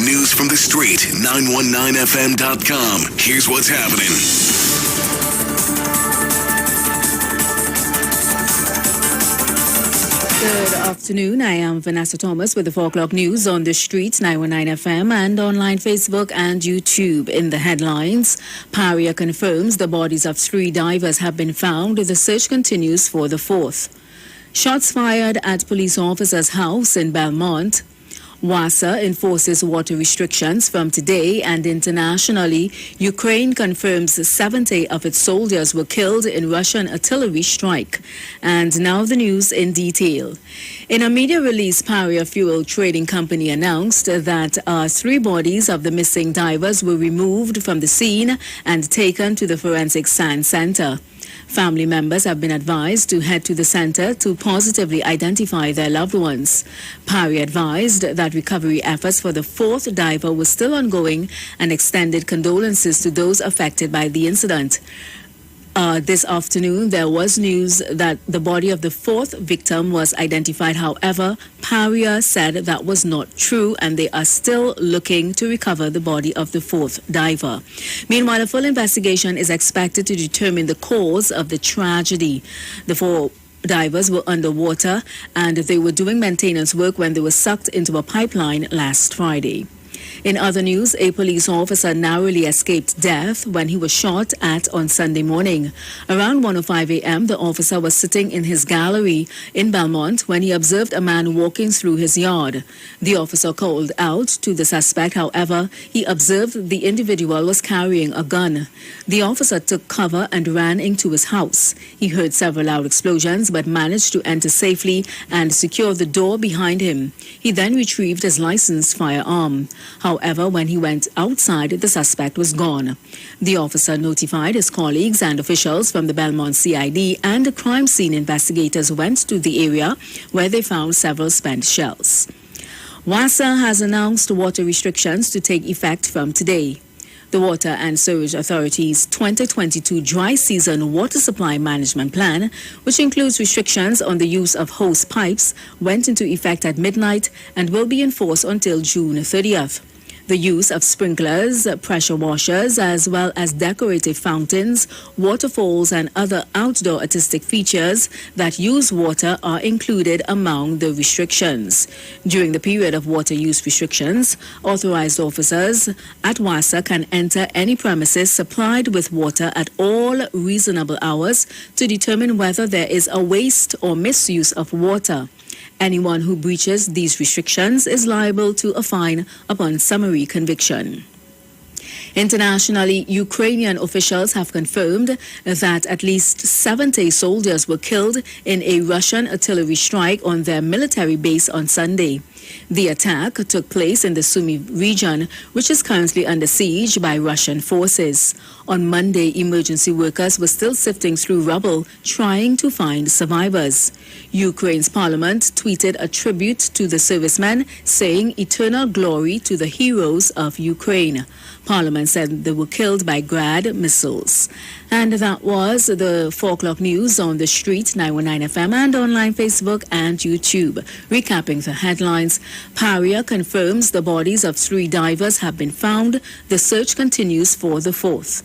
News from the street, 919fm.com. Here's what's happening. Good afternoon. I am Vanessa Thomas with the 4 o'clock news on the streets, 919 FM, and online Facebook and YouTube. In the headlines, Paria confirms the bodies of 3 divers have been found. The search continues for the 4th. Shots fired at police officer's house in Belmont. WASA enforces water restrictions from today, and internationally, Ukraine confirms 70 of its soldiers were killed in Russian artillery strike. And now the news in detail. In a media release, Paria Fuel Trading Company announced that 3 bodies of the missing divers were removed from the scene and taken to the Forensic Science Center. Family members have been advised to head to the center to positively identify their loved ones. Paria advised that recovery efforts for the 4th diver were still ongoing and extended condolences to those affected by the incident. This afternoon, there was news that the body of the 4th victim was identified. However, Paria said that was not true, and they are still looking to recover the body of the 4th diver. Meanwhile, a full investigation is expected to determine the cause of the tragedy. The 4 divers were underwater, and they were doing maintenance work when they were sucked into a pipeline last Friday. In other news, a police officer narrowly escaped death when he was shot at on Sunday morning. Around 1:05 a.m., the officer was sitting in his gallery in Belmont when he observed a man walking through his yard. The officer called out to the suspect. However, he observed the individual was carrying a gun. The officer took cover and ran into his house. He heard several loud explosions but managed to enter safely and secure the door behind him. He then retrieved his licensed firearm. However, when he went outside, the suspect was gone. The officer notified his colleagues and officials from the Belmont CID, and the crime scene investigators went to the area where they found several spent shells. WASA has announced water restrictions to take effect from today. The Water and Sewage Authority's 2022 Dry Season Water Supply Management Plan, which includes restrictions on the use of hose pipes, went into effect at midnight and will be enforced until June 30th. The use of sprinklers, pressure washers, as well as decorative fountains, waterfalls, and other outdoor artistic features that use water are included among the restrictions. During the period of water use restrictions, authorized officers at WASA can enter any premises supplied with water at all reasonable hours to determine whether there is a waste or misuse of water. Anyone who breaches these restrictions is liable to a fine upon summary conviction. Internationally, Ukrainian officials have confirmed that at least 70 soldiers were killed in a Russian artillery strike on their military base on Sunday. The attack took place in the Sumy region, which is currently under siege by Russian forces. On Monday, emergency workers were still sifting through rubble, trying to find survivors. Ukraine's parliament tweeted a tribute to the servicemen, saying eternal glory to the heroes of Ukraine. Parliament said they were killed by Grad missiles. And that was the 4 o'clock news on the street, 919 FM, and online Facebook and YouTube. Recapping the headlines, Paria confirms the bodies of 3 divers have been found. The search continues for the 4th.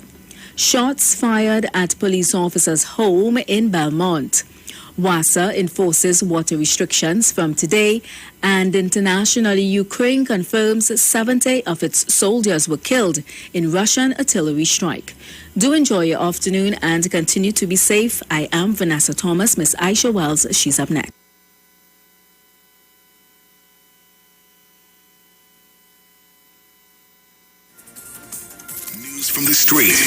Shots fired at police officer's home in Belmont. WASA enforces water restrictions from today, and internationally, Ukraine confirms 70 of its soldiers were killed in Russian artillery strike. Do enjoy your afternoon and continue to be safe. I am Vanessa Thomas. Miss Aisha Wells, she's up next. News from the street.